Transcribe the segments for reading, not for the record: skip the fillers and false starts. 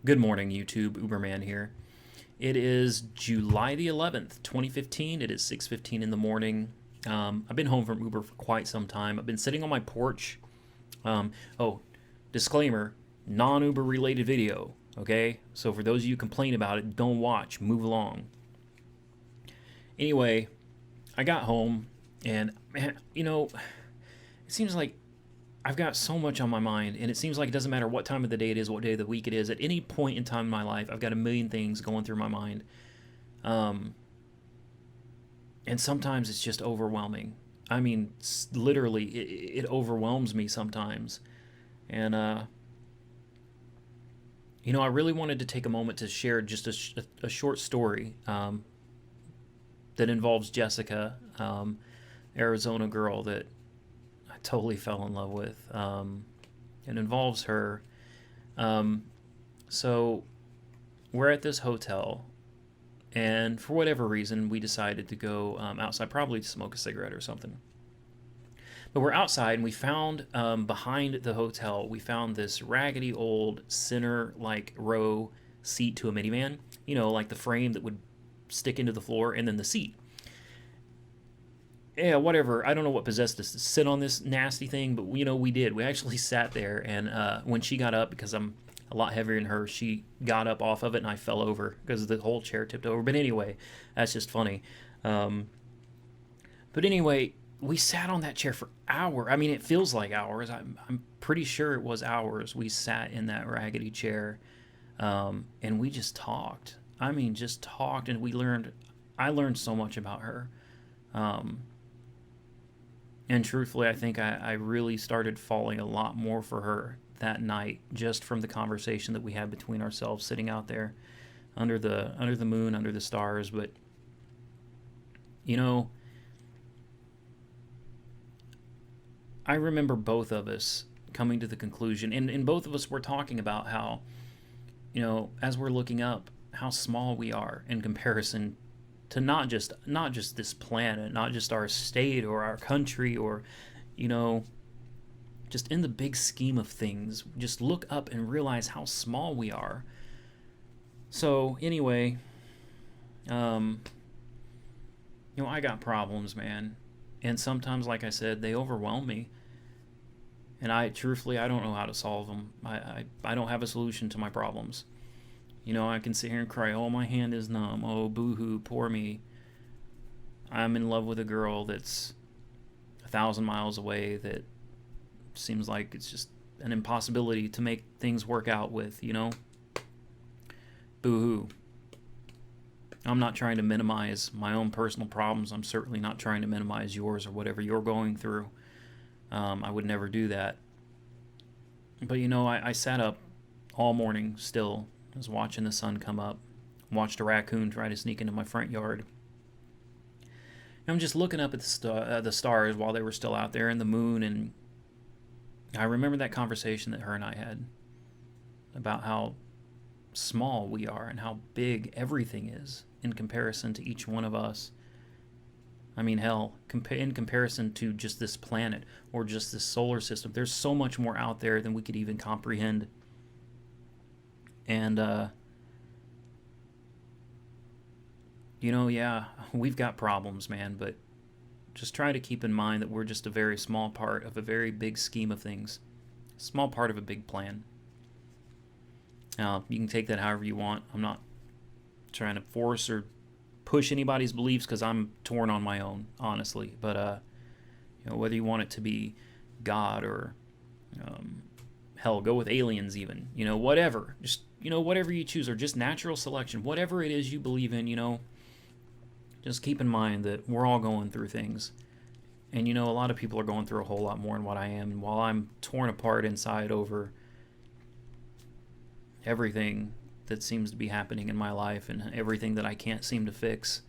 Good morning, YouTube. Uberman here. It is July the 11th, 2015. It is 6:15 in the morning. I've been home from Uber for quite some time. I've been sitting on my porch. Oh, disclaimer, non-Uber related video, okay? So for those of you who complain about it, don't watch. Move along. Anyway, I got home and, man, it seems like I've got so much on my mind, and it seems like it doesn't matter what time of the day it is, what day of the week it is. At any point in time in my life, I've got a million things going through my mind. Um, and sometimes it's just overwhelming. I mean, literally, it overwhelms me sometimes. And, I really wanted to take a moment to share just a short story that involves Jessica, Arizona girl that I totally fell in love with. It involves her. Um, so we're at this hotel, and for whatever reason, we decided to go outside, probably to smoke a cigarette or something. But we're outside, and we found behind the hotel, we found this raggedy old center like row seat to a minivan. Like the frame that would stick into the floor, and then the seat. Yeah, whatever. I don't know what possessed us to sit on this nasty thing, but we did. We actually sat there, and when she got up, because I'm a lot heavier than her, she got up off of it, and I fell over because the whole chair tipped over. But anyway, that's just funny. Um, but anyway, we sat on that chair for hours. I mean, it feels like hours. I'm pretty sure it was hours. We sat in that raggedy chair, and we just talked. I mean, just talked, and I learned so much about her. Um, And truthfully, I think I really started falling a lot more for her that night, just from the conversation that we had between ourselves, sitting out there under the moon, under the stars. But you know, I remember both of us coming to the conclusion, and both of us were talking about how, as we're looking up, how small we are in comparison to not just this planet, not just our state or our country, or you know just in the big scheme of things. Just look up and realize how small we are. So anyway, um I got problems, man, and sometimes, like I said, they overwhelm me, and I don't know how to solve them. I don't have a solution to my problems. I can sit here and cry, oh, my hand is numb, oh, boo-hoo, poor me. I'm in love with a girl that's 1,000 miles away, that seems like it's just an impossibility to make things work out with. Boo-hoo. I'm not trying to minimize my own personal problems. I'm certainly not trying to minimize yours or whatever you're going through. I would never do that. But I sat up all morning still. I was watching the sun come up, watched a raccoon try to sneak into my front yard. And I'm just looking up at the stars while they were still out there, and the moon, and I remember that conversation that her and I had about how small we are and how big everything is in comparison to each one of us. I mean, hell, in comparison to just this planet or just this solar system, there's so much more out there than we could even comprehend. And, yeah, we've got problems, man, but just try to keep in mind that we're just a very small part of a very big scheme of things, a small part of a big plan. You can take that however you want. I'm not trying to force or push anybody's beliefs, because I'm torn on my own, honestly. But, whether you want it to be God or, hell, go with aliens even, whatever. Just, whatever you choose, or just natural selection, whatever it is you believe in, just keep in mind that we're all going through things. And, a lot of people are going through a whole lot more than what I am. And while I'm torn apart inside over everything that seems to be happening in my life, and everything that I can't seem to fix,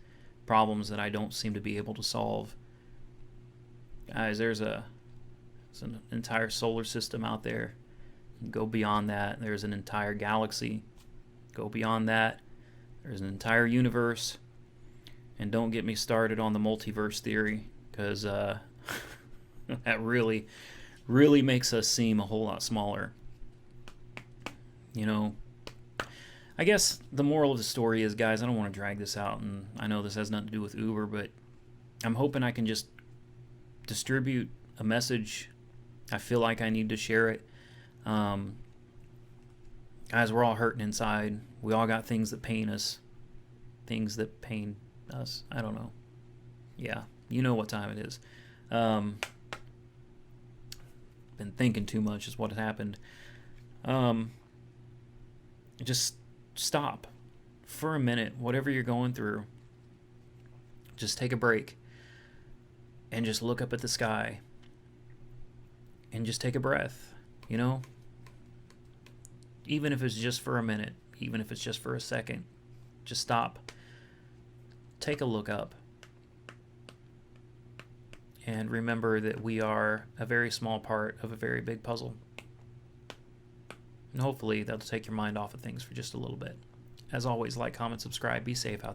problems that I don't seem to be able to solve, guys, there's an entire solar system out there. Go beyond that, there's an entire galaxy. Go beyond that, there's an entire universe. And don't get me started on the multiverse theory, because that really, really makes us seem a whole lot smaller. I guess the moral of the story is, guys, I don't want to drag this out, and I know this has nothing to do with Uber, but I'm hoping I can just distribute a message. I feel like I need to share it. Guys, we're all hurting inside. We all got things that pain us. Things that pain us. I don't know. Yeah, you know what time it is. Been thinking too much is what happened. Just stop for a minute, whatever you're going through. Just take a break and just look up at the sky and just take a breath, you know? Even if it's just for a minute, even if it's just for a second, just stop. Take a look up. And remember that we are a very small part of a very big puzzle. And hopefully that'll take your mind off of things for just a little bit. As always, like, comment, subscribe, be safe out there.